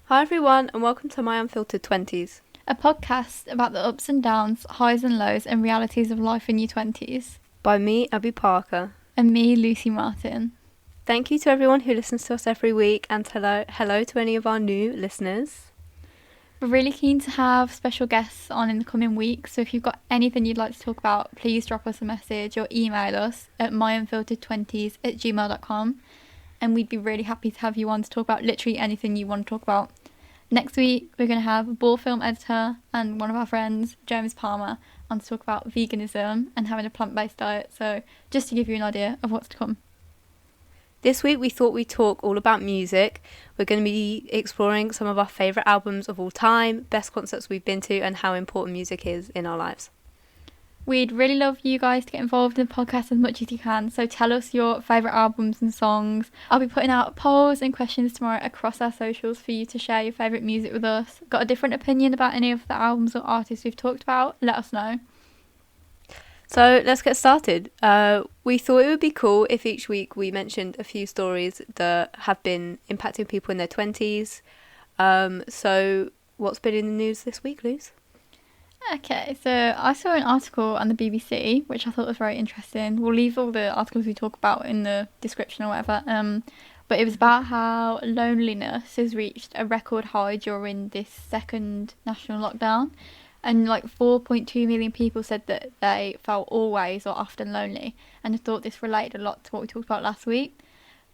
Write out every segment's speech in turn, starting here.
Hi everyone and welcome to my Unfiltered 20s. A podcast about the ups and downs, highs and lows, and realities of life in your 20s. By me, Abbey Parker. And me, Lucy Martin. Thank you to everyone who listens to us every week, and hello to any of our new listeners. We're really keen to have special guests on in the coming weeks, so if you've got anything you'd like to talk about, please drop us a message or email us at myunfiltered20s@gmail.com, and we'd be really happy to have you on to talk about literally anything you want to talk about. Next week, we're going to have a ball film editor and one of our friends, James Palmer, on to talk about veganism and having a plant-based diet, so just to give you an idea of what's to come. This week we thought we'd talk all about music. We're going to be exploring some of our favourite albums of all time, best concerts we've been to, and how important music is in our lives. We'd really love you guys to get involved in the podcast as much as you can, so tell us your favourite albums and songs. I'll be putting out polls and questions tomorrow across our socials for you to share your favourite music with us. Got a different opinion about any of the albums or artists we've talked about? Let us know. So let's get started. We thought it would be cool if each week we mentioned a few stories that have been impacting people in their 20s. So what's been in the news this week, Luz? Okay, so I saw an article on the BBC, which I thought was very interesting. We'll leave all the articles we talk about in the description or whatever. But it was about how loneliness has reached a record high during this second national lockdown. And like 4.2 million people said that they felt always or often lonely. And I thought this related a lot to what we talked about last week.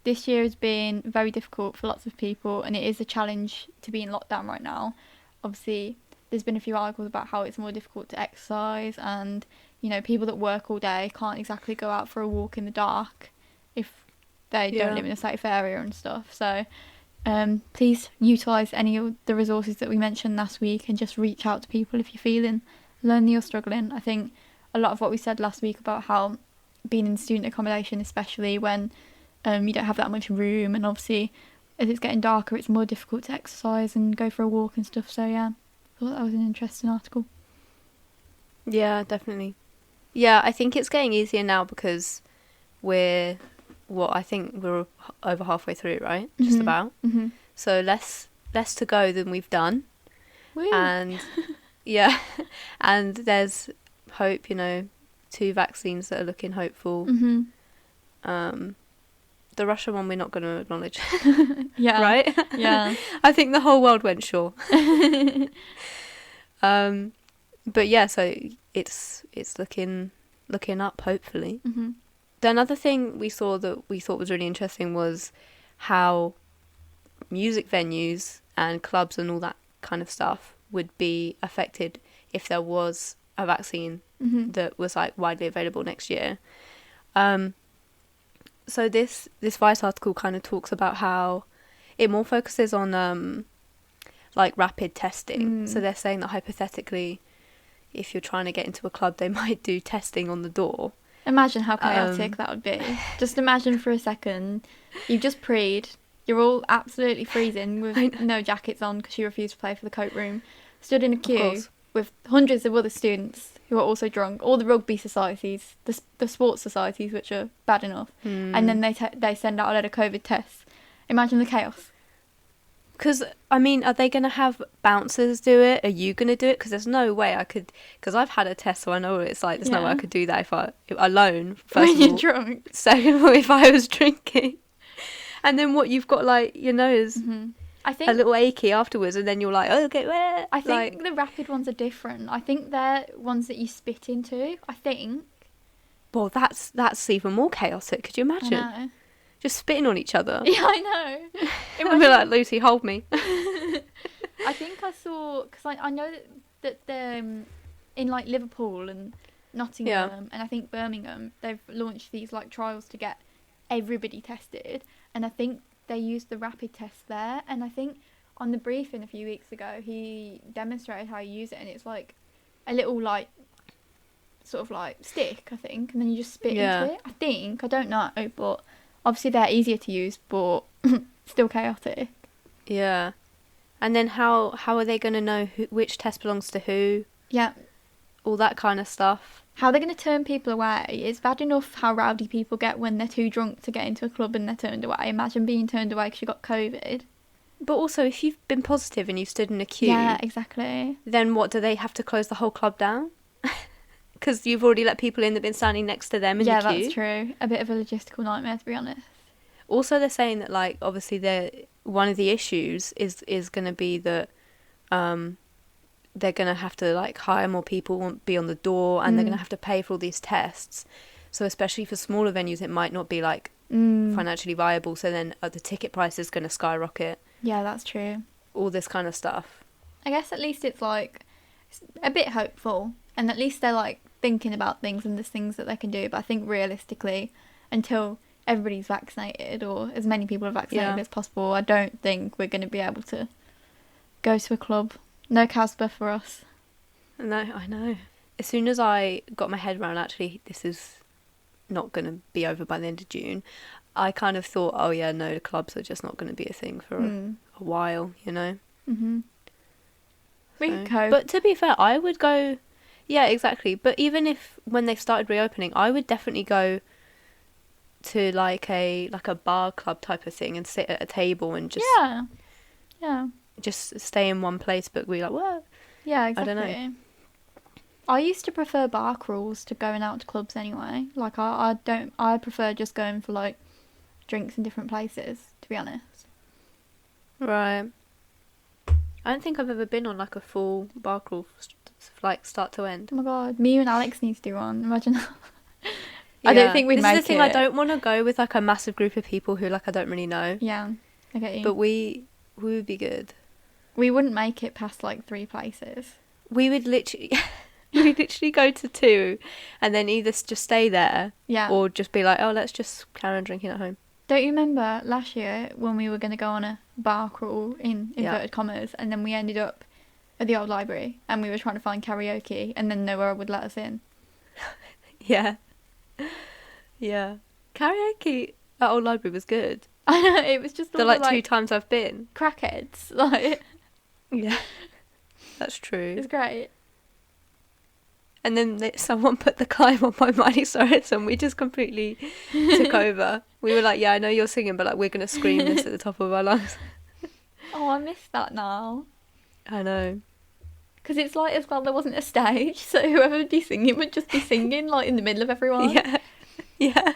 This year has been very difficult for lots of people, and it is a challenge to be in lockdown right now. Obviously, there's been a few articles about how it's more difficult to exercise, and you know, people that work all day can't exactly go out for a walk in the dark if they don't live in a safe area and stuff. So please utilise any of the resources that we mentioned last week and just reach out to people if you're feeling lonely or struggling. I think a lot of what we said last week about how being in student accommodation, especially when you don't have that much room, and obviously as it's getting darker it's more difficult to exercise and go for a walk and stuff. So yeah, I thought that was an interesting article. Yeah, definitely. Yeah, I think it's getting easier now because I think we're over halfway through, right? Mm-hmm. Just about. Mm-hmm. So less to go than we've done. Woo. And yeah, and there's hope, 2 vaccines that are looking hopeful. Mm-hmm. The Russian one we're not going to acknowledge. Yeah. Right? Yeah. I think the whole world went sure. But yeah, so it's looking up, hopefully. Mm-hmm. Another thing we saw that we thought was really interesting was how music venues and clubs and all that kind of stuff would be affected if there was a vaccine that was like widely available next year. So this Vice article kind of talks about how it more focuses on like rapid testing. So they're saying that hypothetically, if you're trying to get into a club, they might do testing on the door. Imagine how chaotic that would be. Just imagine for a second, you've just preed, you're all absolutely freezing with no jackets on because you refuse to play for the coat room, stood in a queue with hundreds of other students who are also drunk, all the rugby societies, the sports societies, which are bad enough, and then they send out a load of COVID tests. Imagine the chaos. Because, I mean, are they going to have bouncers do it? Are you going to do it? Because there's no way I could... Because I've had a test, so I know what it's like. There's no way I could do that alone, first when of you're all. drunk. Second of all, if I was drinking. And then what you've got, like, your nose I think a little achy afterwards, and then you're like, oh, okay, where? I think the rapid ones are different. I think they're ones that you spit into, I think. Well, that's even more chaotic. Could you imagine? I know. Just spitting on each other. Yeah, I know. I'd be like, Lucy, hold me. I think I saw, because I know that in like Liverpool and Nottingham and I think Birmingham, they've launched these like trials to get everybody tested, and I think they used the rapid test there, and I think on the briefing a few weeks ago he demonstrated how you use it, and it's like a little like sort of like stick, I think, and then you just spit into it. I don't know, but obviously they're easier to use, but still chaotic. Yeah. And then how are they going to know which test belongs to who? Yeah. All that kind of stuff. How they're going to turn people away. It's bad enough how rowdy people get when they're too drunk to get into a club and they're turned away. Imagine being turned away because you got COVID. But also, if you've been positive and you stood in a queue, Yeah, exactly. then what, do they have to close the whole club down? Because you've already let people in that have been standing next to them in the queue. Yeah, that's true. A bit of a logistical nightmare, to be honest. Also, they're saying that, like, obviously, one of the issues is going to be that they're going to have to, like, hire more people, won't be on the door, and they're going to have to pay for all these tests. So especially for smaller venues, it might not be, like, financially viable. So then the ticket price is going to skyrocket. Yeah, that's true. All this kind of stuff. I guess at least it's, like, a bit hopeful. And at least they're, like, thinking about things and there's things that they can do. But I think realistically, until everybody's vaccinated or as many people are vaccinated as possible, I don't think we're going to be able to go to a club. No Casbah for us. No, I know. As soon as I got my head around, actually, this is not going to be over by the end of June, I kind of thought, oh yeah, no, the clubs are just not going to be a thing for a while, you know? Mm-hmm. We could cope. But to be fair, I would go, yeah, exactly. But even if, when they started reopening, I would definitely go to like a bar club type of thing and sit at a table and just... Yeah. Just stay in one place, but we like, what? Yeah, exactly. I don't know. I used to prefer bar crawls to going out to clubs anyway. Like, I prefer just going for, like, drinks in different places, to be honest. Right. I don't think I've ever been on, like, a full bar crawl, like, start to end. Oh my god, me and Alex need to do one. Imagine that. I don't think we'd make it. This is the thing, I don't want to go with, like, a massive group of people who, like, I don't really know. Yeah, I get you. But we would be good. We wouldn't make it past, like, 3 places. We would literally... We'd literally go to 2 and then either just stay there or just be like, oh, let's just carry on drinking at home. Don't you remember last year when we were going to go on a bar crawl in inverted commas and then we ended up at the old library and we were trying to find karaoke and then nowhere would let us in? Yeah. Karaoke at old library was good. I know, it was just the like 2 times I've been. Crackheads, like... Yeah. That's true. It's great. And then someone put The Climb on by Miley Cyrus and we just completely took over. We were like, yeah, I know you're singing, but like we're going to scream this at the top of our lungs. Oh, I miss that now. I know. Because it's like as well there wasn't a stage, so whoever would be singing would just be singing like in the middle of everyone. Yeah.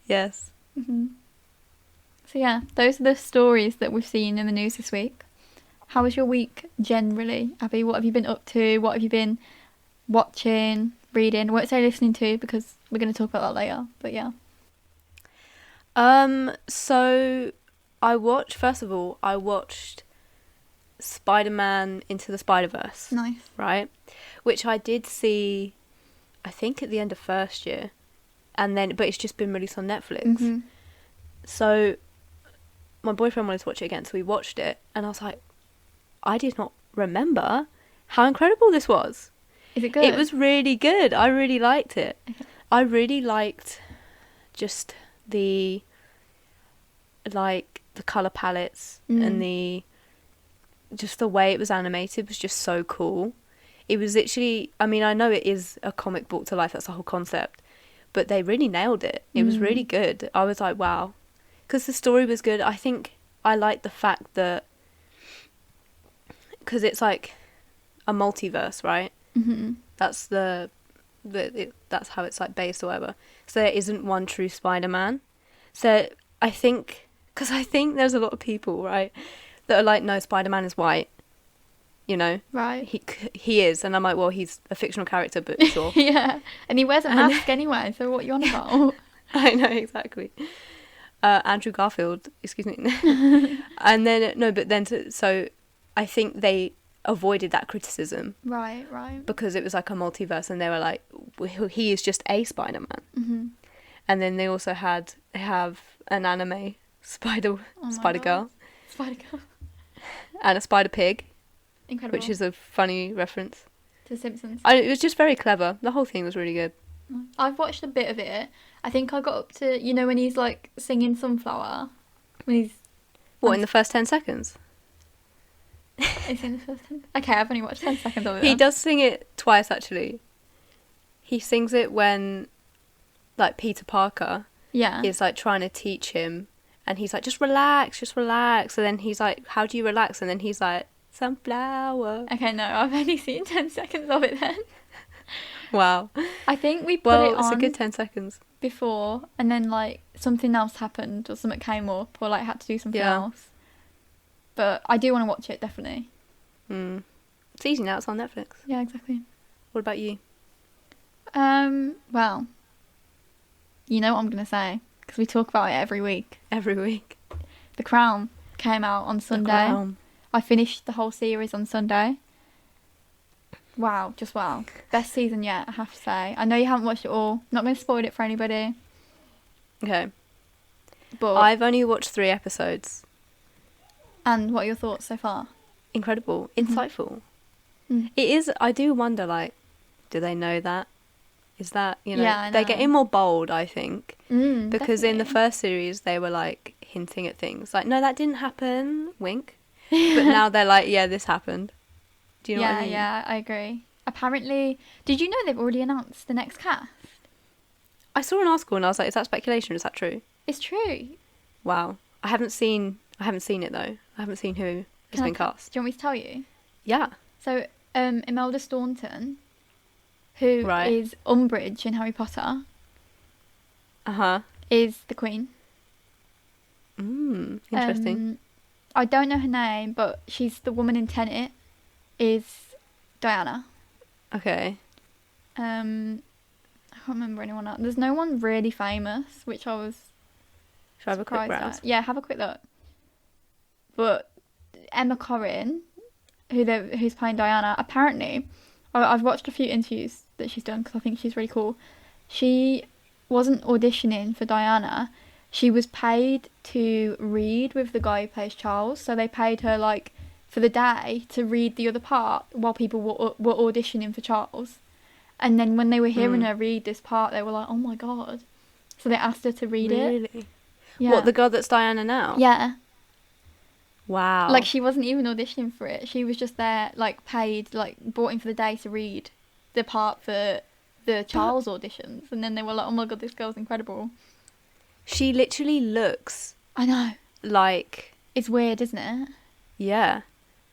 Yes. Mm-hmm. So yeah, those are the stories that we've seen in the news this week. How was your week generally, Abby? What have you been up to? What have you been watching, reading? I won't say listening to because we're going to talk about that later, but yeah. So I watched Spider-Man Into the Spider-Verse. Nice. Right? Which I did see, I think at the end of first year. But it's just been released on Netflix. Mm-hmm. So my boyfriend wanted to watch it again, so we watched it and I was like, I did not remember how incredible this was. Is it good? It was really good. I really liked it. Okay. I really liked just the colour palettes and the way it was animated was just so cool. It was literally, I mean, I know it is a comic book to life, that's the whole concept, but they really nailed it. It was really good. I was like, wow. Because the story was good. I think I liked the fact that, because it's like a multiverse, right? Mm-hmm. That's that's how it's like based or whatever. So there isn't one true Spider-Man. So I think there's a lot of people, right, that are like, no, Spider-Man is white, you know? Right. He is, and I'm like, well, he's a fictional character, but sure. Yeah, and he wears a mask anyway, so what are you on about? I know, exactly. Andrew Garfield, excuse me. And then, so I think they avoided that criticism. Right. Because it was like a multiverse and they were like, he is just a Spider-Man. Mm-hmm. And then they also have an anime Spider-Girl. Spider Girl. And a Spider-Pig. Incredible. Which is a funny reference. To The Simpsons. It was just very clever. The whole thing was really good. I've watched a bit of it. I think I got up to, you know, when he's like singing Sunflower? When he's... What, in the first 10 seconds? Is in the first 10? Okay, I've only watched 10 seconds of it. He does sing it twice, actually. He sings it when, like, Peter Parker is, like, trying to teach him, And he's like, just relax. And then he's like, how do you relax? And then he's like, sunflower. Okay, no, I've only seen 10 seconds of it then. Wow. I think we put it on it's a good 10 seconds. before, and then like something else happened or something came up, or like had to do something else. But I do want to watch it, definitely. It's easy now, it's on Netflix. Yeah, exactly. What about you? Well, you know what I'm going to say, because we talk about it every week. Every week. The Crown came out on Sunday. The Crown. I finished the whole series on Sunday. Wow, just wow. Best season yet, I have to say. I know you haven't watched it all. Not going to spoil it for anybody. Okay. But I've only watched 3 episodes. And what are your thoughts so far? Incredible. Insightful. Mm. It is, I do wonder, like, do they know that? Is that, you know, Yeah, I they're know. getting more bold, I think. Because in the Definitely. first series, they were, like, hinting at things. Like, no, that didn't happen. Wink. But now they're like, yeah, this happened. Do you know what I mean? Yeah, I agree. Apparently, did you know they've already announced the next cast? I saw an article and I was like, is that speculation? Is that true? It's true. Wow. I haven't seen it, though. I haven't seen who has been cast. Do you want me to tell you? Yeah. So, Imelda Staunton, who is Umbridge in Harry Potter, is the Queen. Interesting. I don't know her name, but she's the woman in Tenet, is Diana. Okay. I can't remember anyone else. There's no one really famous, which I was Should I have a quick surprised browse? at. Yeah, have a quick look. But Emma Corrin, who's playing Diana, apparently, I've watched a few interviews that she's done because I think she's really cool. She wasn't auditioning for Diana. She was paid to read with the guy who plays Charles. So they paid her, like, for the day to read the other part while people were auditioning for Charles. And then when they were hearing her read this part, they were like, oh my God. So they asked her to read it. Really? Yeah. What, the girl that's Diana now? Yeah. Wow. Like, she wasn't even auditioning for it. She was just there, like, paid, like, brought in for the day to read the part for the Charles auditions. And then they were like, oh my God, this girl's incredible. She literally looks I know. like... It's weird, isn't it? Yeah.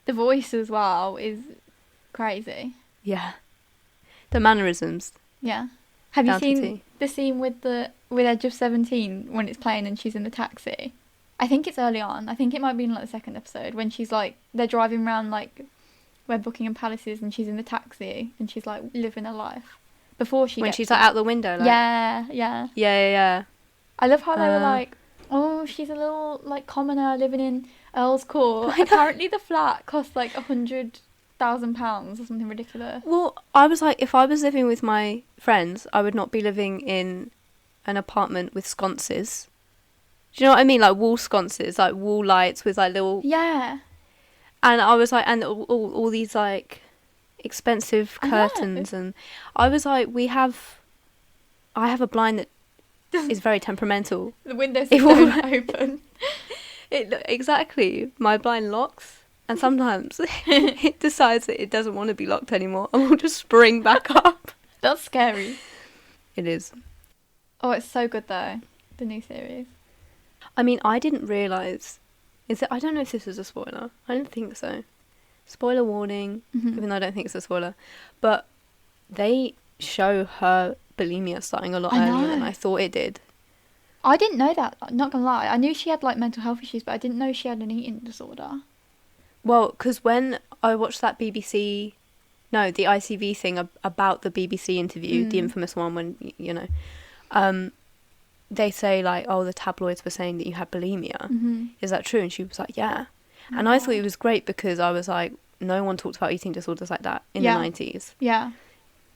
The voice as well is crazy. Yeah. The mannerisms. Yeah. Have you Down to seen T. the scene with Edge of 17 when it's playing and she's in the taxi? I think it's early on. I think it might be in like the second episode when she's like, they're driving around like where Buckingham Palace is and she's in the taxi and she's like living her life. Before she When gets she's like out the window, like... Yeah. Yeah. I love how they were like, oh, she's a little like commoner living in Earl's Court. Apparently the flat costs like £100,000 or something ridiculous. Well, I was like, if I was living with my friends, I would not be living in an apartment with sconces. Do you know what I mean? Like wall sconces, like wall lights with like little... Yeah. And I was like, and all these like expensive curtains. And I was like, I have a blind that is very temperamental. The windows don't open. Exactly. My blind locks. And sometimes it decides that it doesn't want to be locked anymore and will just spring back up. That's scary. It is. Oh, it's so good though. The new series. I mean, I didn't realise... I don't know if this is a spoiler. I don't think so. Spoiler warning, even though I don't think it's a spoiler. But they show her bulimia starting a lot earlier than I thought it did. I didn't know that. I'm not gonna lie. I knew she had like mental health issues, but I didn't know she had an eating disorder. Well, because when I watched that the ITV thing about the BBC interview, the infamous one when, you know, they say like, oh, the tabloids were saying that you had bulimia. Is that true? And she was like, yeah. And I thought it was great because I was like, no one talked about eating disorders like that in the 90s. Yeah.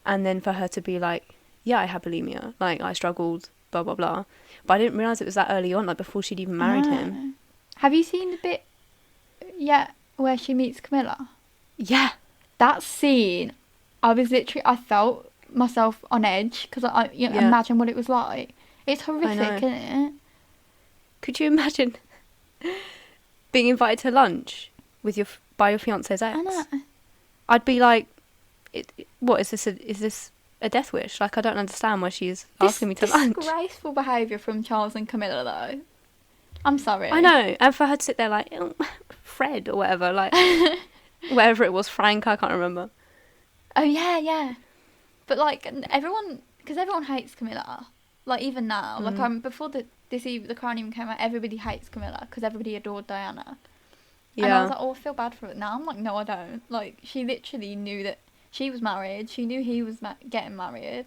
And then for her to be like, yeah, I had bulimia. Like, I struggled, blah, blah, blah. But I didn't realise it was that early on, like before she'd even married him. Have you seen the bit where she meets Camilla? Yeah. That scene, I felt myself on edge because I imagine what it was like. It's horrific, isn't it? Could you imagine being invited to lunch by your fiance's ex? I know. I'd be like, what is this? Is this a death wish? Like, I don't understand why she's asking me to lunch. Disgraceful behaviour from Charles and Camilla, though. I'm sorry. I know. And for her to sit there like, oh, Fred or whatever, like, whatever it was, Frank, I can't remember. Oh, yeah. But, like, because everyone hates Camilla. Like, even now. Like, before the Crown even came out, everybody hates Camilla because everybody adored Diana. Yeah. And I was like, oh, I feel bad for it. Now I'm like, no, I don't. Like, she literally knew that she was married. She knew he was getting married.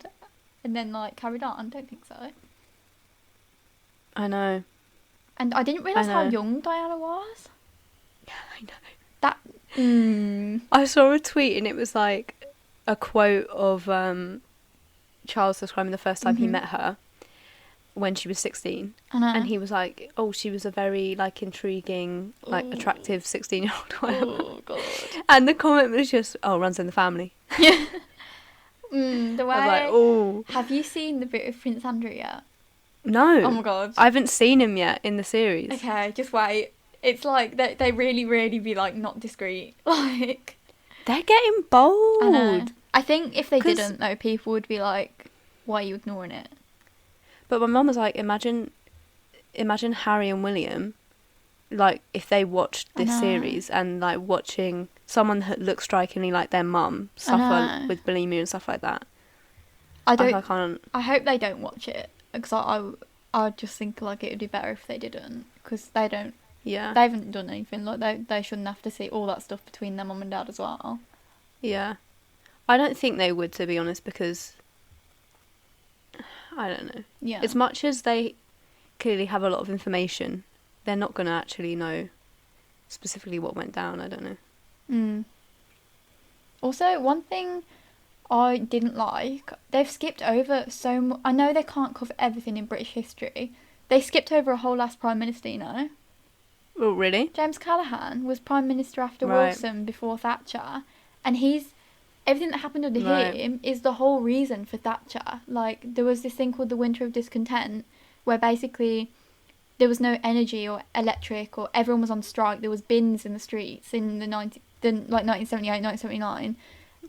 And then, like, carried on. I don't think so. I know. And I didn't realise how young Diana was. Yeah, I know. That... I saw a tweet and it was like a quote of Charles describing the first time he met her when she was 16. I know. And he was like, oh, she was a very, like, intriguing, like, attractive 16-year-old. Oh, God. And the comment was just, oh, runs in the family. Yeah. The way... I was like, oh. Have you seen the bit of Prince Andrew yet? No. Oh, my God. I haven't seen him yet in the series. Okay, just wait. It's like, they really, really be, like, not discreet. Like... They're getting bold. I know. I think if they didn't, though, people would be like, why are you ignoring it? But my mum was like, imagine Harry and William, like, if they watched this series and, like, watching someone that looks strikingly like their mum suffer with bulimia and stuff like that. I can't. I hope they don't watch it, because I just think, like, it would be better if they didn't, because they don't. Yeah. They haven't done anything. Like, they shouldn't have to see all that stuff between their mum and dad as well. Yeah. I don't think they would, to be honest, because I don't know. Yeah. As much as they clearly have a lot of information, they're not going to actually know specifically what went down. I don't know. Also, one thing I didn't like, they've skipped over so much. I know they can't cover everything in British history. They skipped over a whole last Prime Minister, you know? Oh, really? James Callaghan was Prime Minister after Wilson, before Thatcher. And everything that happened under him is the whole reason for Thatcher. Like, there was this thing called the Winter of Discontent, where basically there was no energy or electric, or everyone was on strike. There was bins in the streets in the 1978, 1979.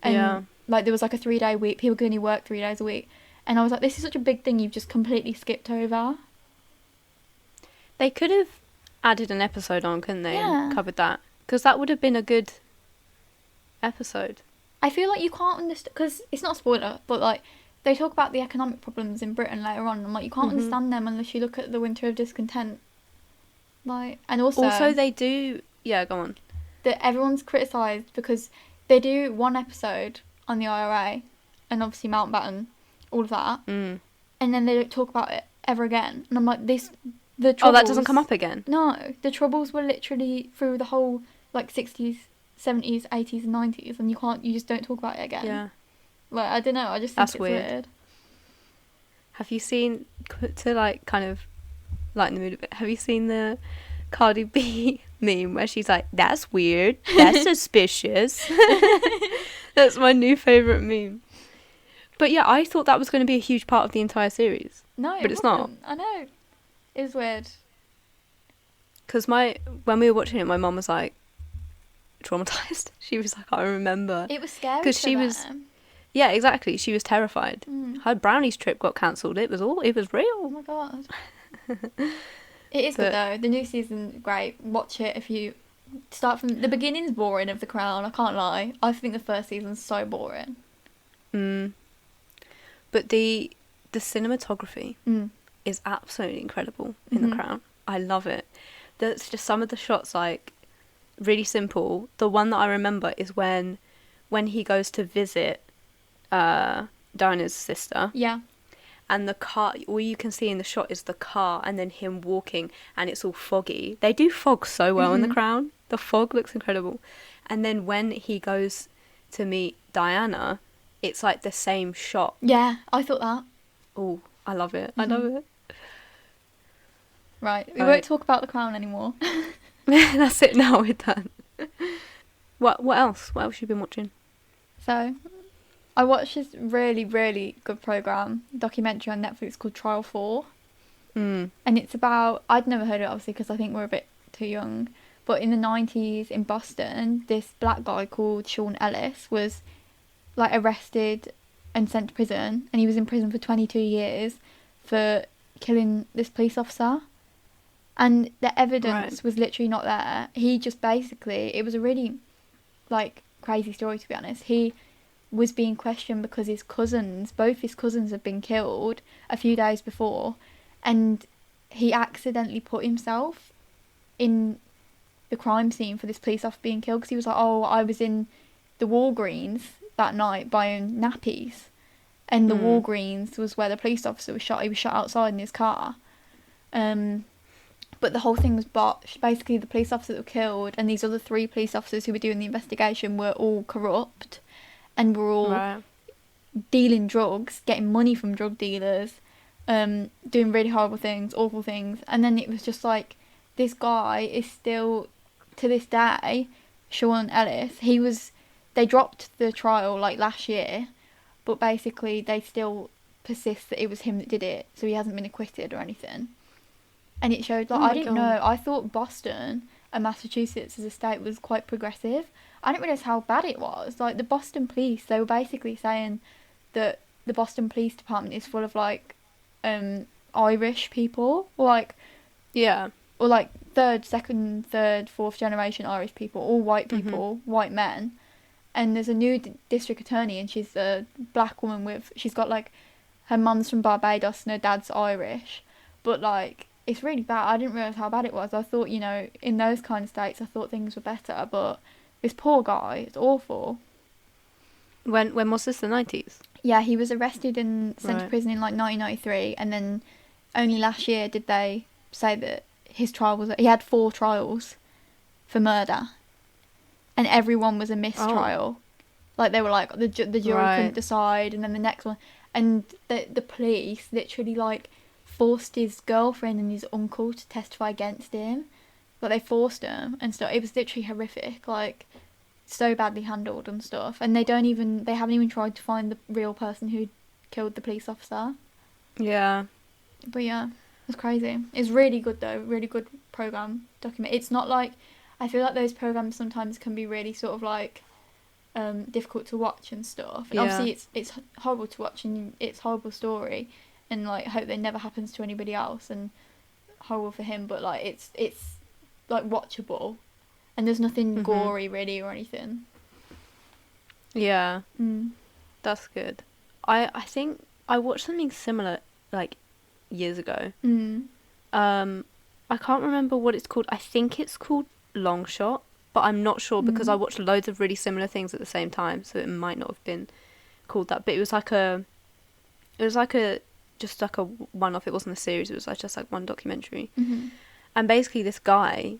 And, like, there was, like, a 3-day week. People could only work 3 days a week. And I was like, this is such a big thing you've just completely skipped over. They could have added an episode on, couldn't they? Yeah. And covered that. Because that would have been a good episode. I feel like you can't understand, because it's not a spoiler, but, like, they talk about the economic problems in Britain later on, and I'm like, you can't understand them unless you look at the Winter of Discontent. Like, and also they do, yeah, go on. That everyone's criticised because they do one episode on the IRA, and obviously Mountbatten, all of that, and then they don't talk about it ever again. And I'm like, the troubles... Oh, that doesn't come up again? No, the Troubles were literally through the whole, like, 60s, 70s, 80s and 90s, and you just don't talk about it again. Yeah. Like, I don't know, I just think it's weird. Have you seen, to, like, kind of lighten the mood a bit, have you seen the Cardi B meme where she's like, that's weird, that's suspicious? That's my new favourite meme. But yeah, I thought that was going to be a huge part of the entire series. No, but it's not. I know. It was weird. Because when we were watching it, my mum was like, traumatised. She was like, I remember. It was scary because she was... Yeah, exactly. She was terrified. Her brownies trip got cancelled. It was real. Oh my God. It is good though. The new season, great. Watch it if you start from... The beginning's boring of The Crown, I can't lie. I think the first season's so boring. But the cinematography is absolutely incredible in The Crown. I love it. There's just some of the shots, like, really simple. The one that I remember is when he goes to visit Diana's sister. Yeah. And the car, all you can see in the shot is the car and then him walking, and it's all foggy. They do fog so well in The Crown. The fog looks incredible. And then when he goes to meet Diana, it's like the same shot. Yeah, I thought that. Oh, I love it. I love it. Right, we won't talk about The Crown anymore. That's it now, we're done. What else? What else have you been watching? So, I watched this really, really good documentary on Netflix called Trial 4. And it's about, I'd never heard of it obviously because I think we're a bit too young, but in the 90s in Boston, this black guy called Sean Ellis was, like, arrested and sent to prison, and he was in prison for 22 years for killing this police officer. And the evidence was literally not there. He just basically, it was a really, like, crazy story, to be honest. He was being questioned because both his cousins had been killed a few days before, and he accidentally put himself in the crime scene for this police officer being killed, because he was like, oh, I was in the Walgreens that night buying nappies, and the Walgreens was where the police officer was shot. He was shot outside in his car. But the whole thing was botched. Basically, the police officer that were killed and these other 3 police officers who were doing the investigation were all corrupt, and were all dealing drugs, getting money from drug dealers, doing really horrible things, awful things. And then it was just like, this guy is still, to this day, Sean Ellis, they dropped the trial like last year, but basically they still persist that it was him that did it, so he hasn't been acquitted or anything. And it showed, like, I didn't know, I thought Boston and Massachusetts as a state was quite progressive. I didn't realise how bad it was. Like, the Boston police, they were basically saying that the Boston Police Department is full of, like, Irish people, or, like... Yeah. Or, like, second, third, fourth generation Irish people, all white people, white men. And there's a new district attorney, and she's a black woman she's got, like, her mum's from Barbados and her dad's Irish. But, like... It's really bad. I didn't realise how bad it was. I thought, you know, in those kind of states, I thought things were better. But this poor guy, it's awful. When was this, the 90s? Yeah, he was arrested and sent to prison in, like, 1993. And then only last year did they say that his trial was... He had 4 trials for murder. And everyone was a mistrial. Like, they were like, the jury couldn't decide. And then the next one... And the police literally, like... forced his girlfriend and his uncle to testify against him. Like, they forced him and stuff. It was literally horrific, like, so badly handled and stuff. And they haven't even tried to find the real person who killed the police officer. Yeah. But yeah, it's crazy. It's really good though, really good program document. It's not like, I feel like those programs sometimes can be really sort of like difficult to watch and stuff. And obviously it's horrible to watch, and it's a horrible story. And, like, hope that never happens to anybody else, and horrible for him, but, like, it's like, watchable, and there's nothing gory, really, or anything. Yeah. That's good. I think I watched something similar, like, years ago. I can't remember what it's called. I think it's called Long Shot, but I'm not sure, because I watched loads of really similar things at the same time, so it might not have been called that, but it was like a just like a one-off. It wasn't a series, it was like just like one documentary. And basically this guy,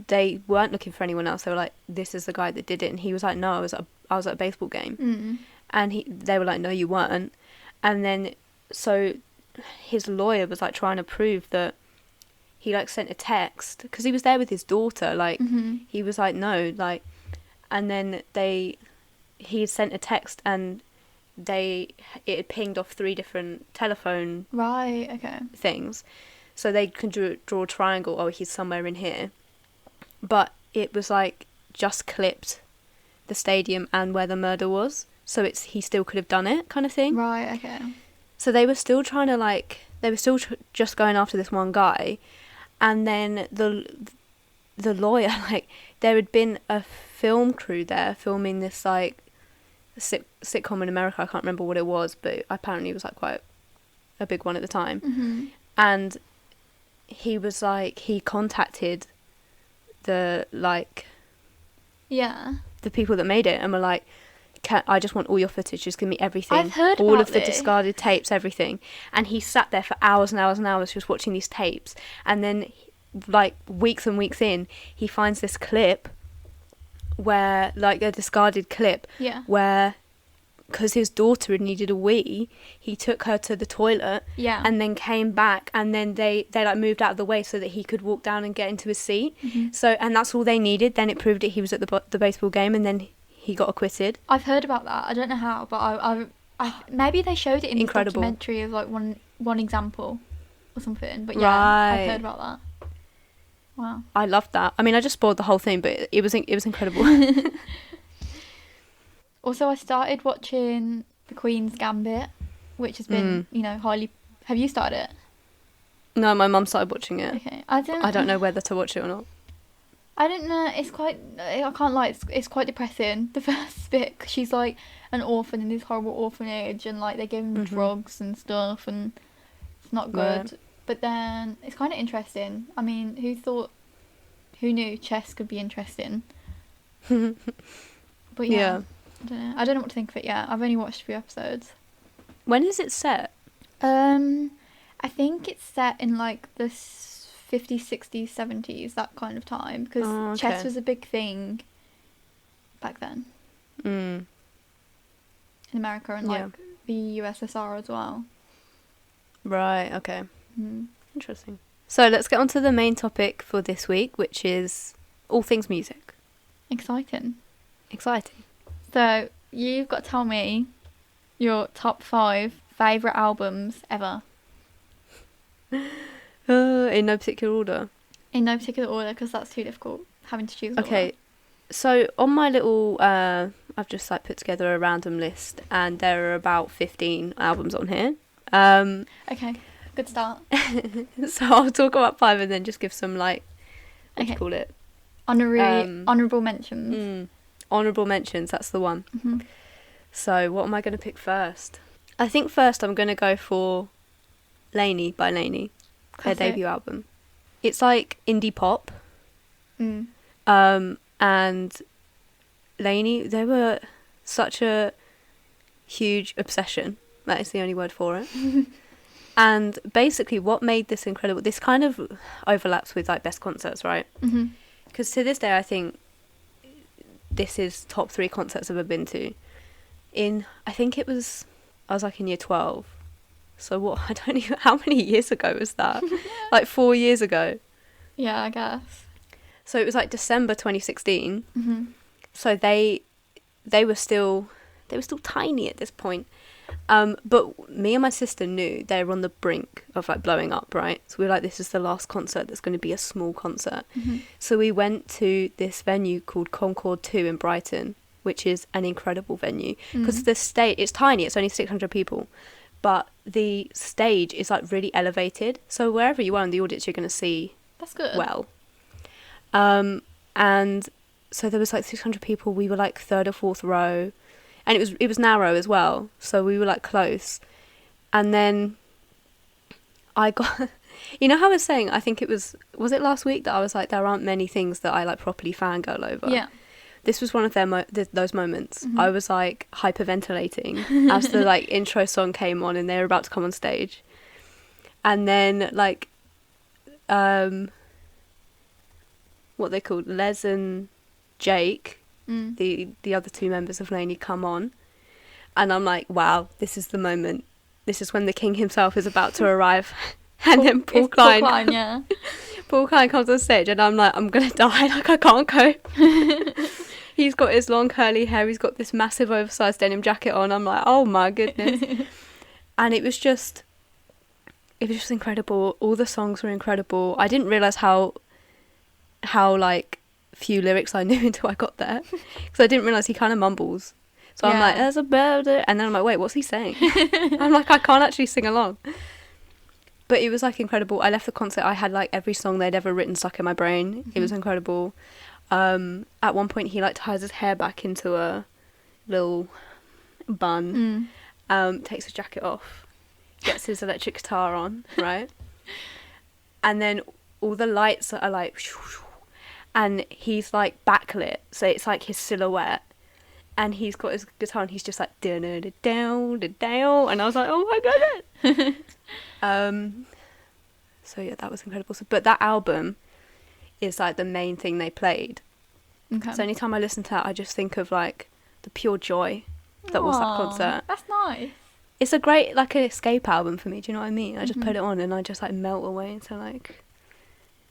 they weren't looking for anyone else. They were like, this is the guy that did it. And he was like, no, I was at a baseball game. And they were like, no, you weren't. And then so his lawyer was like trying to prove that he like sent a text, because he was there with his daughter, like he was like, no, like, and then he had sent a text, and it had pinged off 3 different telephone things, so they can draw a triangle. Oh, he's somewhere in here, but it was like just clipped the stadium and where the murder was, so he still could have done it, kind of thing. So they were still trying to, like, just going after this one guy, and then the lawyer, like, there had been a film crew there filming this like sitcom in America. I can't remember what it was, but apparently it was like quite a big one at the time. And he was like, he contacted the people that made it, and were like, I just want all your footage, just give me everything. I've heard all about of the discarded tapes, everything. And he sat there for hours and hours and hours just watching these tapes, and then like weeks and weeks in, he finds this clip where, like, a discarded clip, where, because his daughter had needed a wee, he took her to the toilet, and then came back, and then they like moved out of the way so that he could walk down and get into his seat. So, and that's all they needed. Then it proved that he was at the baseball game, and then he got acquitted. I've heard about that. I don't know how, but I maybe they showed it in the documentary of like one example or something. But yeah, I've heard about that. Wow. I loved that. I mean, I just spoiled the whole thing, but it was incredible. Also, I started watching The Queen's Gambit, which has been, highly... Have you started it? No, my mum started watching it. Okay, I don't know whether to watch it or not. I don't know. It's quite. I can't lie. It's quite depressing. The first bit, 'cause she's like an orphan in this horrible orphanage, and like they give him drugs and stuff, and it's not good. Right. But then it's kind of interesting. I mean, who knew chess could be interesting? But yeah, I don't know. I don't know what to think of it yet. I've only watched a few episodes. When is it set? I think it's set in like the 50s, 60s, 70s, that kind of time, because chess was a big thing back then in America and like the USSR as well. Right, okay. Interesting. So let's get on to the main topic for this week, which is all things music. Exciting. So you've got to tell me your top 5 favourite albums ever. In no particular order. In no particular order, because that's too difficult, having to choose. Okay, so on my little, I've just like put together a random list, and there are about 15 albums on here. Okay, good start. So I'll talk about 5 and then just give some like, what do you call it? Honourable mentions. Honourable mentions, that's the one. Mm-hmm. So what am I going to pick first? I think first I'm going to go for Lainey by Lainey, their debut album. It's like indie pop. And Lainey, they were such a huge obsession. That is the only word for it. And basically what made this incredible, this kind of overlaps with like best concerts, right? Because to this day I think this is top 3 concerts I've ever been to. I think I was like in year 12. So what, I don't even, how many years ago was that? Like 4 years ago. Yeah, I guess. So it was like December 2016. So they were still tiny at this point. But me and my sister knew they were on the brink of like blowing up, right? So we were like, this is the last concert that's going to be a small concert. So we went to this venue called Concord 2 in Brighton, which is an incredible venue. Because the stage, it's tiny, it's only 600 people. But the stage is like really elevated. So wherever you are in the audience, you're going to see that's good. Well. And so there was like 600 people. We were like 3rd or 4th row. And it was narrow as well, so we were like close. And then I got, you know how I was saying, I think was it last week that I was like, there aren't many things that I like properly fangirl over. Yeah. This was one of those moments. I was like hyperventilating as the like intro song came on and they were about to come on stage. And then like, what they called, Les and Jake, the other 2 members of Lainey come on, and I'm like, wow, this is the moment. This is when the king himself is about to arrive. And then Paul Klein, yeah. Paul Klein comes on stage, and I'm like, I'm gonna die, like I can't cope. He's got his long curly hair, he's got this massive oversized denim jacket on. I'm like, oh my goodness. And it was just incredible. All the songs were incredible. I didn't realise how like few lyrics I knew until I got there, because I didn't realise he kind of mumbles. So I'm like, there's a bird, and then I'm like, wait, what's he saying? I'm like, I can't actually sing along. But it was like incredible. I left the concert, I had like every song they'd ever written stuck in my brain. It was incredible. At one point he like ties his hair back into a little bun, takes his jacket off, gets his electric guitar on, right? And then all the lights are like, and he's like backlit, so it's like his silhouette, and he's got his guitar and he's just like down, and I was like, oh my goodness. So yeah, that was incredible. But that album is like the main thing they played. Okay. So anytime I listen to that, I just think of like the pure joy that was that concert. That's nice. It's a great like an escape album for me. Do you know what I mean? I just put it on and I just like melt away into like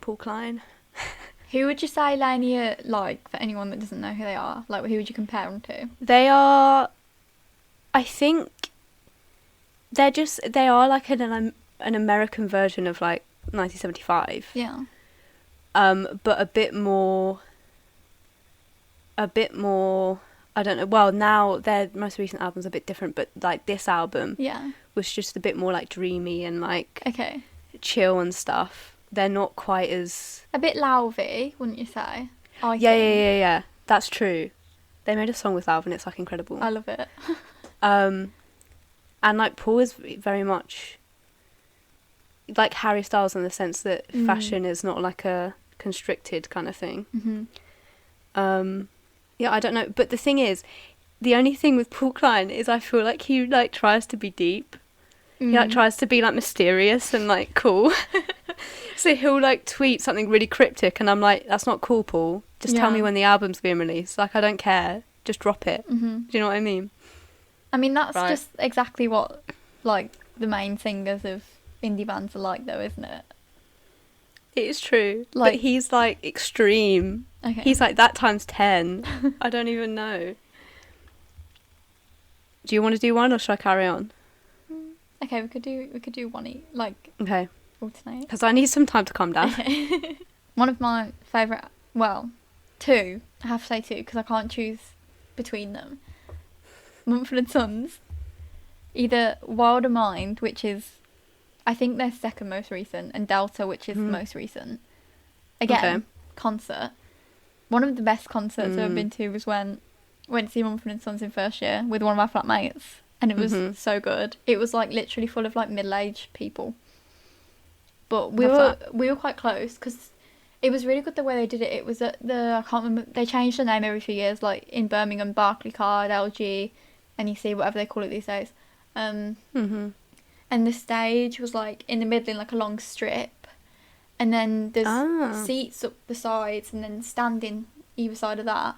Paul Klein. Who would you say Lainey are like, for anyone that doesn't know who they are? Like, who would you compare them to? They are, I think, they are like an American version of like 1975. Yeah. But a bit more, I don't know, well, now their most recent album's a bit different, but like this album Yeah. was just a bit more like dreamy and like, Okay. chill and stuff. They're not quite as... A bit louvy, wouldn't you say? I Yeah, think. yeah. That's true. They made a song with Lauv and it's like incredible. I love it. And like Paul is very much like Harry Styles in the sense that fashion is not like a constricted kind of thing. Yeah, I don't know, but the thing is, the only thing with Paul Klein is I feel like he like tries to be deep. He like tries to be like mysterious and like cool. So he'll like tweet something really cryptic and I'm like, that's not cool, Paul. Just tell me when the album's being released. Like, I don't care. Just drop it. Do you know what I mean? I mean, that's Right. just exactly what like the main singers of indie bands are like, though, isn't it? It is true. Like- but he's like extreme. Okay. He's like that times 10. I don't even know. Do you want to do one or should I carry on? Okay, we could do one each, like Okay. alternate. Because I need some time to calm down. One of my favourite, well, two, I have to say two, because I can't choose between them. Mumford & Sons. Either Wilder Mind, which is, I think their second most recent, and Delta, which is the most recent. Again, Okay. concert. One of the best concerts I've been to was when I went to see Mumford & Sons in first year with one of my flatmates. And it was so good. It was like literally full of like middle-aged people. But we Love were quite close because it was really good the way they did it. It was at I can't remember, they changed the name every few years, like in Birmingham, Barclaycard, LG, NEC, whatever they call it these days. And the stage was like in the middle in like a long strip. And then there's seats up the sides and then standing either side of that.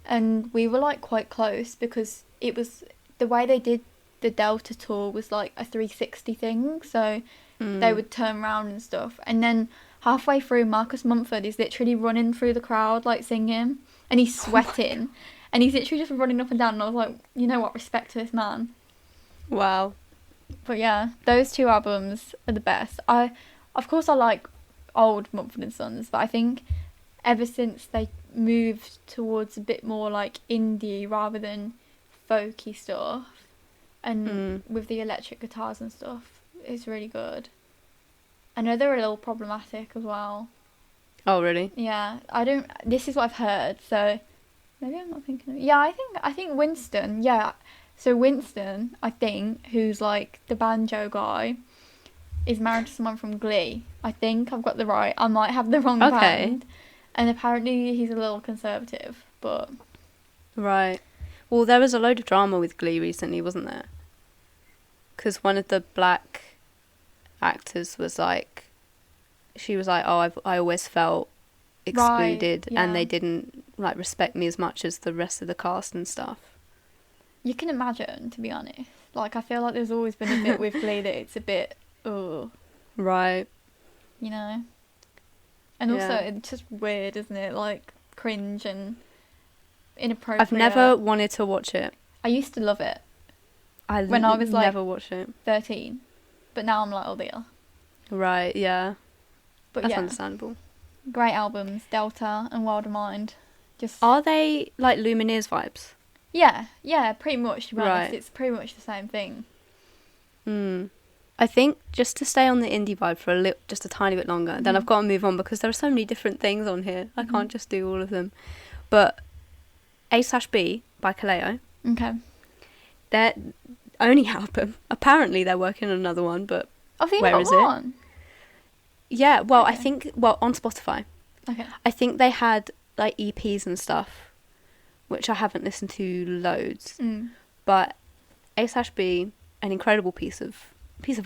And we were like quite close because it was... The way they did the Delta tour was like a 360 thing, so they would turn around and stuff. And then halfway through, Marcus Mumford is literally running through the crowd, like singing, and he's sweating, and he's literally just running up and down. And I was like, you know what, respect to this man. Wow. But yeah, those two albums are the best. Of course, I like old Mumford & Sons, but I think ever since they moved towards a bit more like indie rather than folky stuff, and with the electric guitars and stuff, it's really good. I know they're a little problematic as well. Oh, really? Yeah, this is what I've heard, so maybe I'm not thinking of it. Yeah, I think Winston, yeah. So Winston, I think, who's like the banjo guy, is married to someone from Glee. I think I've got the right, I might have the wrong band. And apparently he's a little conservative, but... Right. Well, there was a load of drama with Glee recently, wasn't there? Because one of the black actors was like... She was like, oh, I always felt excluded and they didn't like respect me as much as the rest of the cast and stuff. You can imagine, to be honest. Like, I feel like there's always been a bit with Glee that it's a bit, Right. You know? And also, it's just weird, isn't it? Like, cringe and inappropriate. I've never wanted to watch it. I used to love it. When I was like never watched it. 13. But now I'm like, oh dear. Right, yeah. But That's yeah, understandable. great albums, Delta and Wilder Mind. Just Are they like Lumineers vibes? yeah, pretty much, to be honest. Right. It's pretty much the same thing. I think just to stay on the indie vibe for just a tiny bit longer, then I've got to move on because there are so many different things on here. I can't just do all of them. But A/B by Kaleo. Okay. Their only album. Apparently they're working on another one, but I think where got is it? one. Yeah, well, Okay. I think, on Spotify. Okay. I think they had like EPs and stuff, which I haven't listened to loads. But A/B, an incredible piece of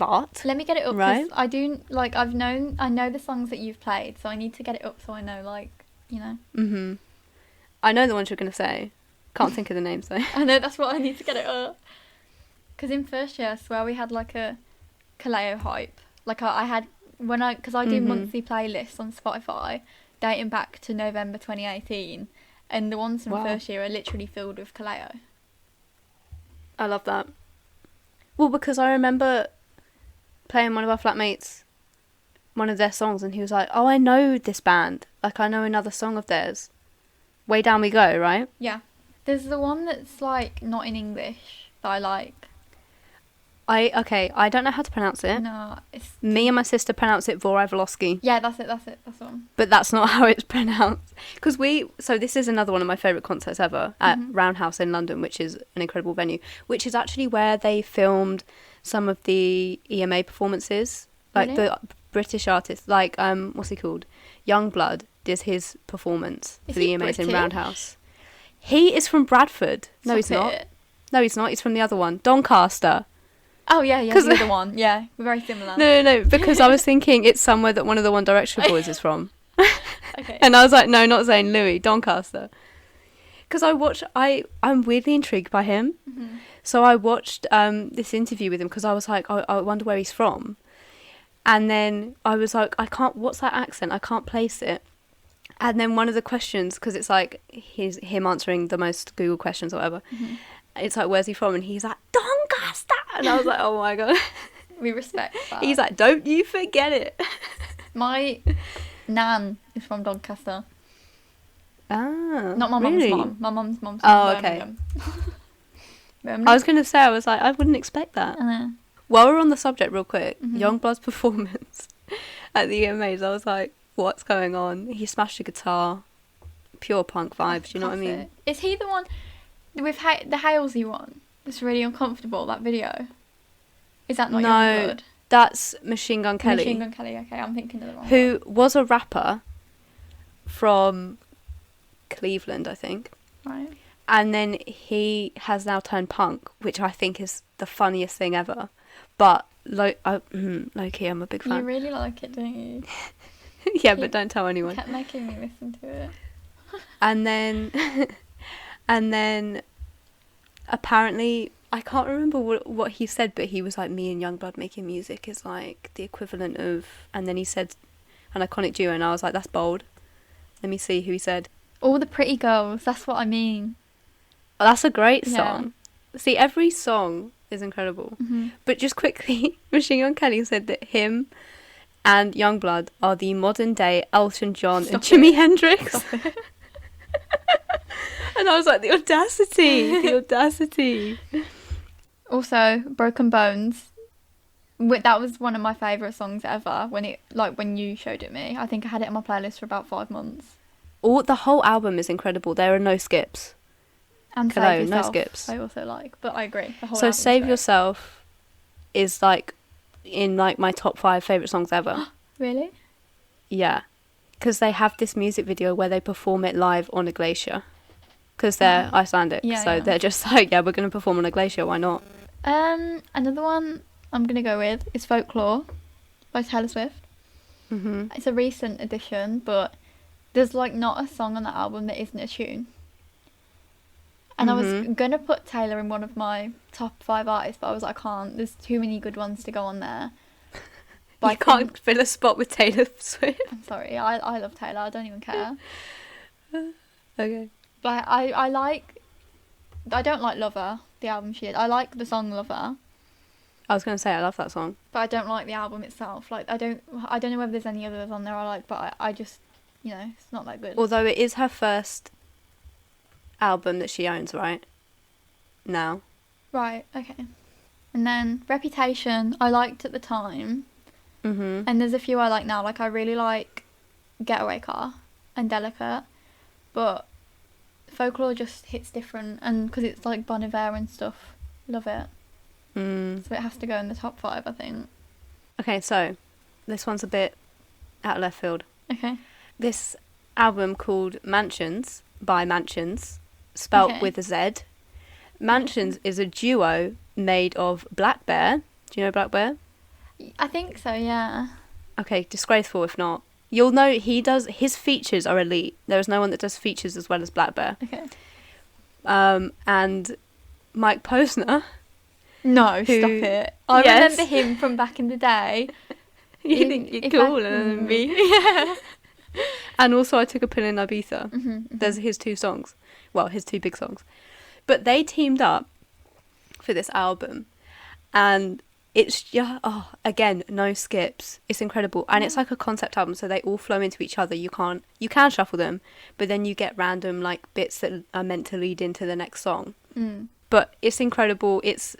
art. Let me get it up, Right. 'cause I do, like, I know the songs that you've played, so I need to get it up so I know, like, you know. I know the ones you're going to say. Can't think of the names though. I know, that's what I need to get it up. Because in first year, I swear we had, like, a Kaleo hype. Like, I had, because I do monthly playlists on Spotify, dating back to November 2018, and the ones from first year are literally filled with Kaleo. I love that. Well, because I remember playing one of our flatmates, one of their songs, and he was like, oh, I know this band. Like, I know another song of theirs. Way Down We Go, right? Yeah. There's the one that's, like, not in English that I like. I don't know how to pronounce it. No, it's... Me and my sister pronounce it Vorovsky. Yeah, that's it, that's one. But that's not how it's pronounced. Because so this is another one of my favourite concerts ever at Roundhouse in London, which is an incredible venue, which is actually where they filmed some of the EMA performances. Like Really? the British artists, like, what's he called? Youngblood did his performance for the EMAs in Roundhouse. He is from Bradford. No, he's not. No, he's not. He's from the other one. Doncaster. Oh, yeah, the other one. Yeah, we're very similar. No, because I was thinking it's somewhere that one of the One Direction boys is from. Okay. And I was like, no, not Zayn, Louis, Doncaster. Because I'm weirdly intrigued by him. Mm-hmm. So I watched this interview with him because I was like, I wonder where he's from. And then I was like, what's that accent? I can't place it. And then one of the questions, because it's like him answering the most Google questions or whatever. Mm-hmm. It's like, where's he from? And he's like, Doncaster. And I was like, oh my God. We respect that. He's like, don't you forget it. My nan is from Doncaster. Ah, Not my really? mum's mum. My mum's mum's from Oh, okay. Birmingham. I was going to say, I was like, I wouldn't expect that. I know. While we're on the subject real quick, Mhm. Youngblood's performance at the EMAs, I was like, what's going on? He smashed a guitar. Pure punk vibes, do you know what I mean? Is he the one with the Halsey one? It's really uncomfortable, that video. Is that not No, Youngblood? That's Machine Gun Kelly. Machine Gun Kelly, okay, I'm thinking of the wrong one. Who was a rapper from Cleveland, I think. Right. And then he has now turned punk, which I think is the funniest thing ever. But low-key, I'm a big fan. You really like it, don't you? Yeah, but don't tell anyone. Kept making me listen to it. And then apparently, I can't remember what he said, but he was like, me and Youngblood making music is like the equivalent of, and then he said an iconic duo, and I was like, that's bold. Let me see who he said. All the pretty girls, that's what I mean. Oh, that's a great Yeah. song. See, every song is incredible. Mm-hmm. But just quickly, Machine Gun Kelly said that him and Youngblood are the modern day Elton John and Jimi Hendrix. And I was like, the audacity. Also, Broken Bones. That was one of my favourite songs ever when you showed it me. I think I had it on my playlist for about 5 months. The whole album is incredible. There are no skips. And Hello, Save no Yourself, skips. I also like, but I agree. The whole So album's Save great. Yourself is like in like my top 5 favourite songs ever. Really? Yeah. Because they have this music video where they perform it live on a glacier. Because they're Icelandic. Yeah, so yeah. they're just like, yeah, we're going to perform on a glacier. Why not? Another one I'm going to go with is Folklore by Taylor Swift. Mm-hmm. It's a recent addition, but there's like not a song on that album that isn't a tune. And I was going to put Taylor in one of my top 5 artists, but I was like, I can't. There's too many good ones to go on there. But You can't fill a spot with Taylor Swift. I'm sorry, I love Taylor. I don't even care. Okay. But I don't like Lover, the album she did. I like the song Lover, I was going to say, I love that song. but I don't like the album itself. Like I don't know whether there's any others on there I like, but I just, it's not that good. Although it is her first album that she owns, right? Now. Right, okay. And then Reputation, I liked at the time. Mm-hmm. And there's a few I like now. Like, I really like Getaway Car and Delicate. But Folklore just hits different. And because it's like Bon Iver and stuff. Love it. So it has to go in the top 5, I think. Okay, so this one's a bit out of left field. Okay. This album called Mansions by Mansions, spelt with a Z. Mansions is a duo made of Black Bear. Do you know Black Bear? I think so, yeah. Okay, disgraceful if not. You'll know his features are elite. There is no one that does features as well as Black Bear. Okay. And Mike Posner. No, stop it. I Yes. remember him from back in the day. You think you're cooler than me. Yeah. And also I Took a Pill in Ibiza. Mm-hmm. There's his 2 songs. Well, his 2 big songs. But they teamed up for this album. And it's just, again, no skips. It's incredible. And it's like a concept album, so they all flow into each other. You can shuffle them, but then you get random like bits that are meant to lead into the next song. But it's incredible. It's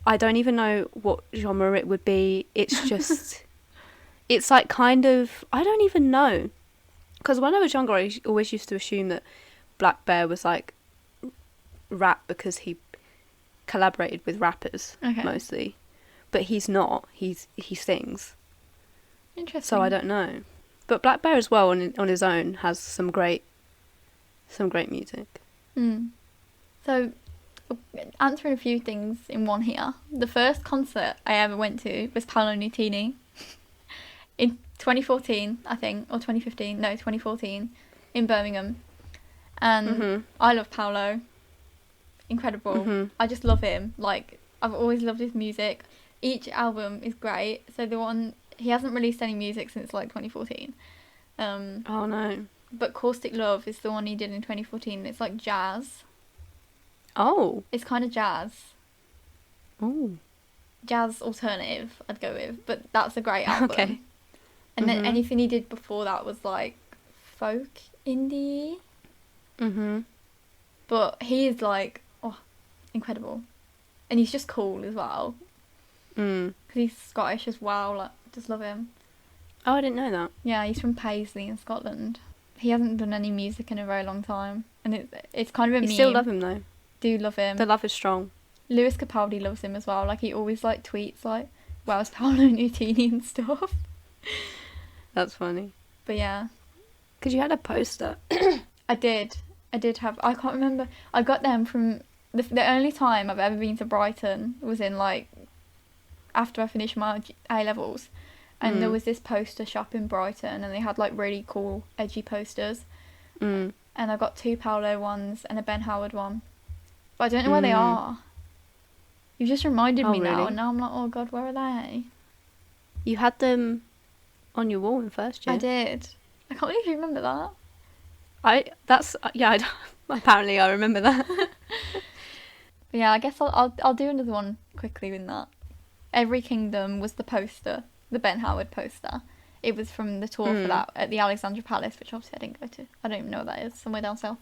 I don't even know what genre it would be. It's just, it's like kind of, I don't even know. Because when I was younger, I always used to assume that Black Bear was like rap because he collaborated with rappers mostly. But he's not. He sings. Interesting. So I don't know. But Black Bear as well on his own has some great music. So, answering a few things in one here. The first concert I ever went to was Paolo Nutini in 2014, I think, or 2015. No, 2014 in Birmingham. And I love Paolo. Incredible. I just love him. Like, I've always loved his music. Each album is great. So the one, he hasn't released any music since like 2014. Oh no. But Caustic Love is the one he did in 2014. It's like jazz. Oh. It's kind of jazz. Oh. Jazz alternative, I'd go with. But that's a great album. Okay. And then anything he did before that was like folk indie. But he is like, incredible. And he's just cool as well. Because he's Scottish as well. Like, just love him. Oh, I didn't know that. Yeah, he's from Paisley in Scotland. He hasn't done any music in a very long time. And it's kind of a meme. You still love him though. Do love him. The love is strong. Lewis Capaldi loves him as well. Like, he always like tweets like, "Where's Paolo Nutini?" and stuff. That's funny. But yeah. Because you had a poster. I did have... I can't remember. I got them from... The only time I've ever been to Brighton was in, like, after I finished my A-levels. And there was this poster shop in Brighton, and they had, like, really cool, edgy posters. And I got 2 Paolo ones and a Ben Howard one. But I don't know where they are. You've just reminded me now, and now I'm like, oh, God, where are they? You had them on your wall in first year. I did. I can't believe you remember that. Apparently I remember that. But yeah, I guess I'll do another one quickly with that. Every Kingdom was the poster, the Ben Howard poster. It was from the tour for that at the Alexandra Palace, which obviously I didn't go to. I don't even know what that is, somewhere down south.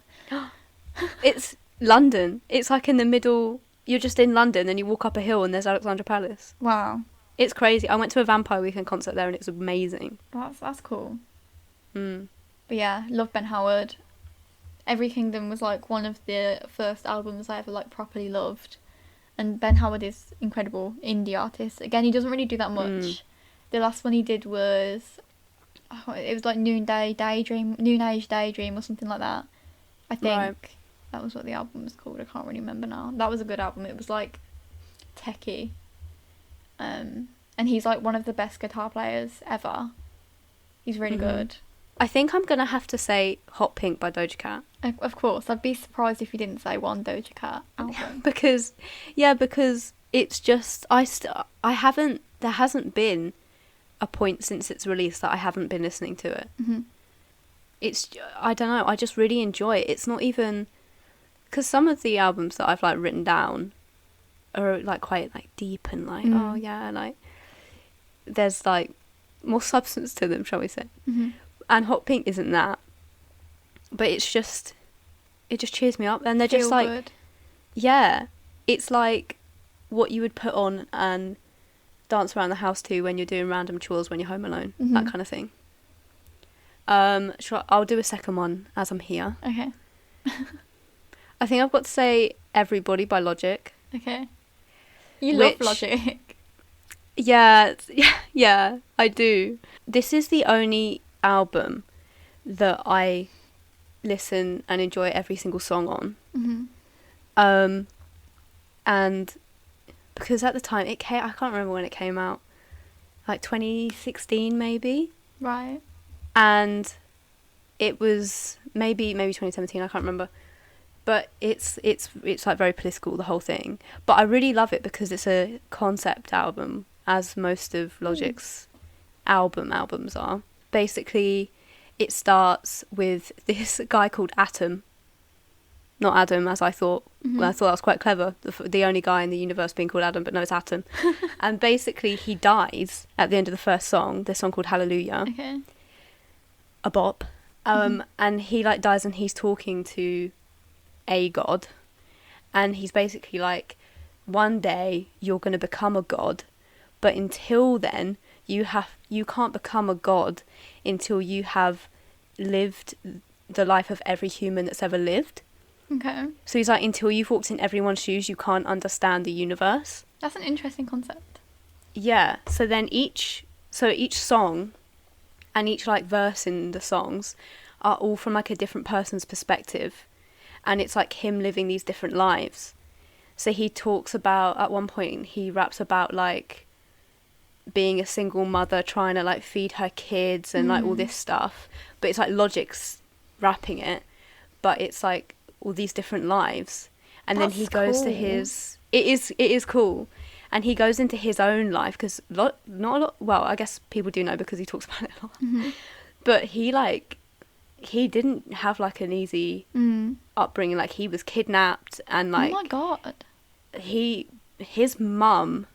It's London. It's like in the middle. You're just in London and you walk up a hill and there's Alexandra Palace. Wow. It's crazy. I went to a Vampire Weekend concert there and it was amazing. That's cool. But yeah, love Ben Howard. Every Kingdom was like one of the first albums I ever like properly loved. And Ben Howard is incredible indie artist. Again, he doesn't really do that much. The last one he did was it was like Noonage Daydream or something like that. I think that was what the album was called. I can't really remember now. That was a good album. It was like techie. And he's like one of the best guitar players ever. He's really good. I think I'm going to have to say Hot Pink by Doja Cat. Of course. I'd be surprised if you didn't say one Doja Cat album. because it's just, there hasn't been a point since its release that I haven't been listening to it. It's, I don't know, I just really enjoy it. It's not even, because some of the albums that I've like written down are like quite like deep and like, oh yeah, like there's like more substance to them, shall we say. And Hot Pink isn't that, but it just cheers me up. And they're just like, good. Yeah, it's like what you would put on and dance around the house to when you're doing random chores when you're home alone, that kind of thing. I'll do a second one as I'm here. Okay. I think I've got to say Everybody by Logic. Okay. You love Logic. Yeah, I do. This is the only album that I listen and enjoy every single song on. And because at the time I can't remember when it came out, like 2016 maybe. Right. And it was maybe 2017, I can't remember. But it's like very political, the whole thing. But I really love it because it's a concept album, as most of Logic's albums are. Basically, it starts with this guy called Atom. Not Adam, as I thought. Well, I thought that was quite clever. The only guy in the universe being called Adam, but no, it's Atom. And basically, he dies at the end of the first song. This song called Hallelujah. Okay. A bop. And he like dies and he's talking to a god. And he's basically like, one day you're going to become a god, but until then you can't become a god until you have lived the life of every human that's ever lived. Okay. So he's like, until you've walked in everyone's shoes, you can't understand the universe. That's an interesting concept. Yeah. So then each song and each like verse in the songs are all from like a different person's perspective, and it's like him living these different lives. So he talks about, at one point he raps about like being a single mother trying to like feed her kids and like all this stuff, but it's like Logic's rapping it, but it's like all these different lives. And then he goes to his, it is cool, and he goes into his own life, because not a lot, well, I guess people do know because he talks about it a lot, but he didn't have like an easy upbringing. Like he was kidnapped, and like, oh my god, his mum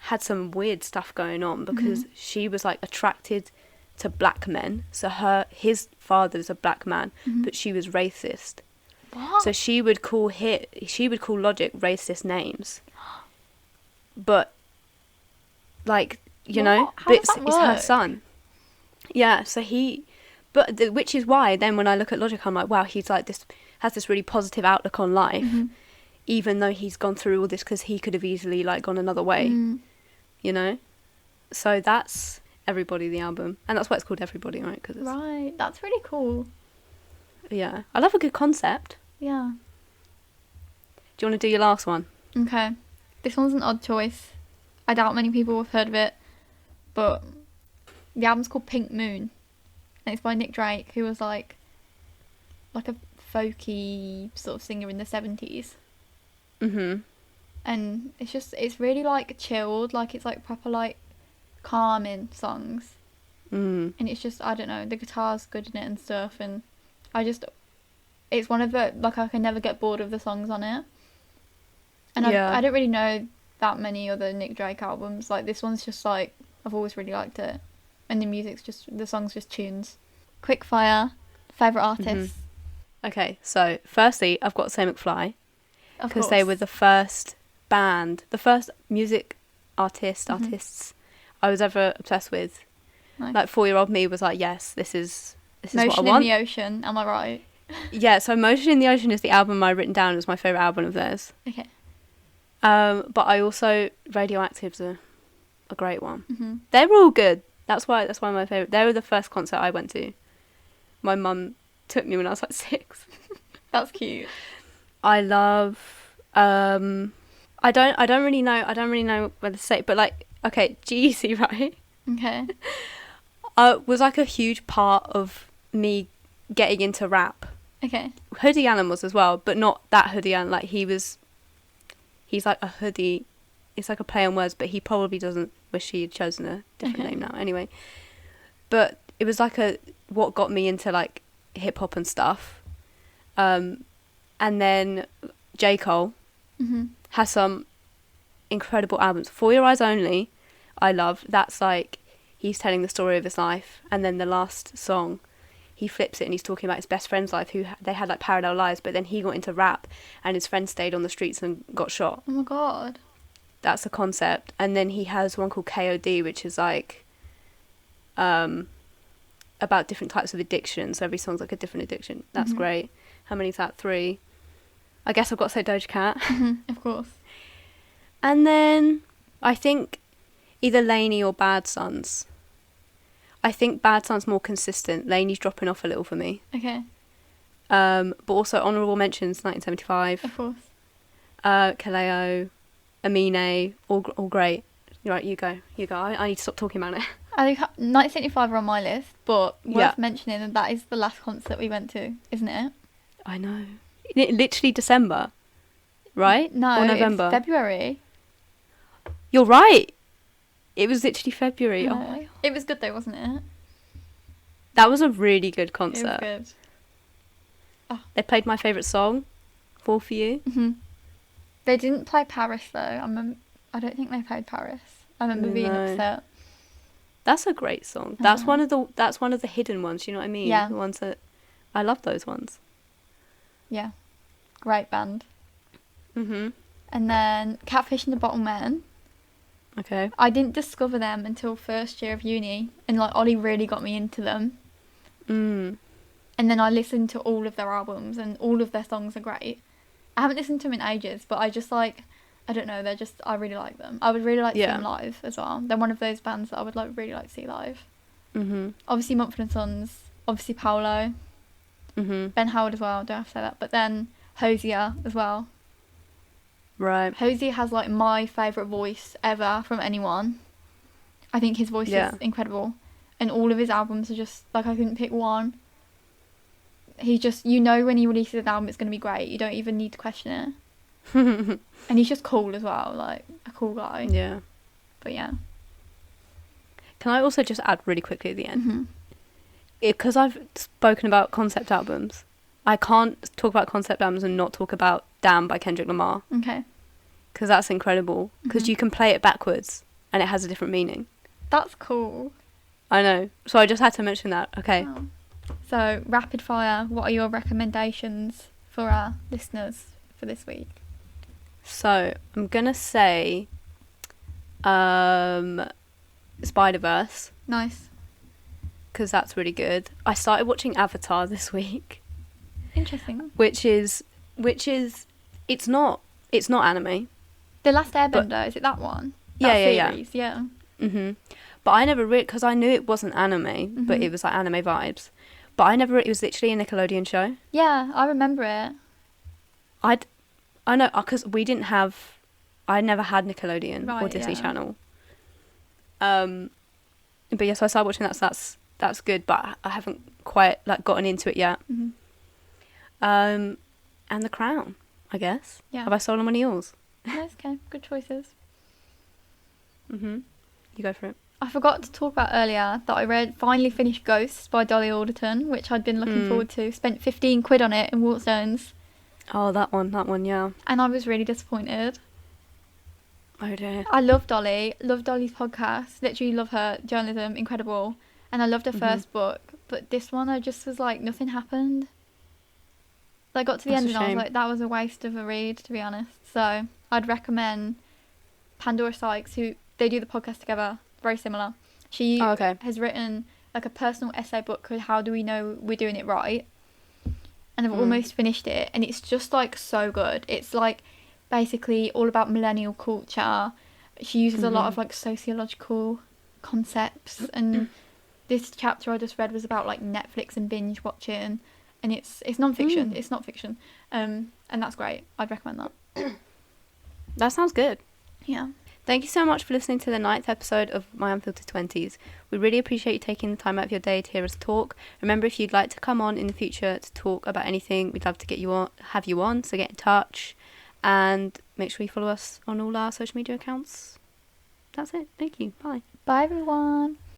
had some weird stuff going on, because she was like attracted to black men. So his father's a black man, but she was racist. What? So she would call Logic racist names. But like, you know, How but does that it's her work? son. Yeah, so which is why then when I look at Logic, I'm like, wow, he's like has this really positive outlook on life, even though he's gone through all this, because he could have easily like gone another way, you know. So that's Everybody, the album, and that's why it's called Everybody, right? Cause Right, that's really cool. Yeah, I love a good concept. Yeah. Do you want to do your last one? Okay. This one's an odd choice. I doubt many people have heard of it, but the album's called Pink Moon, and it's by Nick Drake, who was like a folky sort of singer in the 70s. And it's really like chilled, like it's like proper like calming songs. And it's just, I don't know, the guitar's good in it and stuff, and it's one of the, like, I can never get bored of the songs on it. And yeah. I don't really know that many other Nick Drake albums. Like, this one's just like, I've always really liked it. And the song's just tunes. Quickfire, favourite artists. Okay, so firstly, I've got to say McFly, Of because course. they were the first band, the first music artists I was ever obsessed with. Nice. Like 4-year-old me was like, yes, this is what I Motion in want. the Ocean, am I right? Yeah, so Motion in the Ocean is the album I've written down as my favourite album of theirs. Okay. But I also, Radioactive's a great one. They were all good. That's why my favourite. They were the first concert I went to. My mum took me when I was like 6. That's cute. I love. I don't really know whether to say, but like, okay, G-Eazy, right? Okay. Was like a huge part of me getting into rap. Okay. Hoodie Allen was as well, but not that Hoodie Allen. Like he's like a hoodie. It's like a play on words, but he probably doesn't wish he had chosen a different name now. Anyway, but it was like what got me into like hip hop and stuff. And then J. Cole has some incredible albums. For Your Eyes Only, I love. That's like he's telling the story of his life, and then the last song, he flips it and he's talking about his best friend's life, who they had like parallel lives, but then he got into rap and his friend stayed on the streets and got shot. Oh my god. That's a concept. And then he has one called KOD, which is like about different types of addiction. So every song's like a different addiction. That's great. How many's that? 3. I guess I've got to say Doja Cat. Of course. And then I think either Lainey or Bad Sons. I think Bad Sons more consistent. Lainey's dropping off a little for me. Okay. But also honourable mentions, 1975. Of course. Kaleo, Amine, all great. Right, you go. I need to stop talking about it. I think 1975 are on my list, but worth mentioning that is the last concert we went to, isn't it? I know. Literally December, right? No, or November. It's February. You're right. It was literally February. No. Oh my God. It was good though, wasn't it? That was a really good It concert. was good. They played my favourite song, Fall For You. They didn't play Paris though. I don't think they played Paris. I remember being upset. That's a great song. That's one of the hidden ones, you know what I mean? Yeah. The ones that I love those ones. Yeah. Great band. And then Catfish and the Bottlemen. Okay. I didn't discover them until first year of uni, and like Ollie really got me into them. Mm. And then I listened to all of their albums, and all of their songs are great. I haven't listened to them in ages, but I just like, I don't know, I really like them. I would really like to see them live as well. They're one of those bands that I would really like to see live. Mhm. Obviously Mumford& Sons, obviously Paolo, Mhm. Ben Howard as well, don't have to say that, but then Hosier as well. Right. Hosier has like my favourite voice ever from anyone. I think his voice is incredible. And all of his albums are just, like, I couldn't pick one. He just, you know when he releases an album it's going to be great. You don't even need to question it. And he's just cool as well, like, a cool guy. Yeah. But yeah. Can I also just add really quickly at the end? Mm-hmm. Because I've spoken about concept albums, I can't talk about concept albums and not talk about Damn by Kendrick Lamar. Okay. Because that's incredible. Because you can play it backwards and it has a different meaning. That's cool. I know. So I just had to mention that. Okay. Wow. So, rapid fire, what are your recommendations for our listeners for this week? So, I'm going to say Spider-Verse. Nice. Because that's really good. I started watching Avatar this week. Interesting. Which is it's not anime. The Last Airbender, is it that one? Yeah. Yeah. Mhm. But I never really, because I knew it wasn't anime, but it was like anime vibes. But it was literally a Nickelodeon show. Yeah, I remember it. I know, because I never had Nickelodeon or Disney Channel. But yeah, so I started watching that, so that's good, but I haven't quite like gotten into it yet. Mm-hmm. And The Crown, I guess. Yeah. Have I stolen one of yours? Nice, okay, good choices. You go for it. I forgot to talk about earlier that I finally finished Ghosts by Dolly Alderton, which I'd been looking forward to. Spent 15 quid on it in Waterstones. Oh, that one, yeah. And I was really disappointed. Oh dear. I love Dolly. Love Dolly's podcast. Literally love her journalism. Incredible. And I loved her first book. But this one, I just was like, nothing happened. I got to the end and I was like, that was a waste of a read, to be honest. So I'd recommend Pandora Sykes, who they do the podcast together. Very similar. She has written like a personal essay book called How Do We Know We're Doing It Right? And I've almost finished it. And it's just like so good. It's like basically all about millennial culture. She uses a lot of like sociological concepts. And this chapter I just read was about like Netflix and binge watching. And it's non-fiction. It's not fiction. And that's great. I'd recommend that. That sounds good. Yeah. Thank you so much for listening to the 9th episode of My Unfiltered 20s. We really appreciate you taking the time out of your day to hear us talk. Remember, if you'd like to come on in the future to talk about anything, we'd love to have you on, so get in touch. And make sure you follow us on all our social media accounts. That's it. Thank you. Bye. Bye, everyone.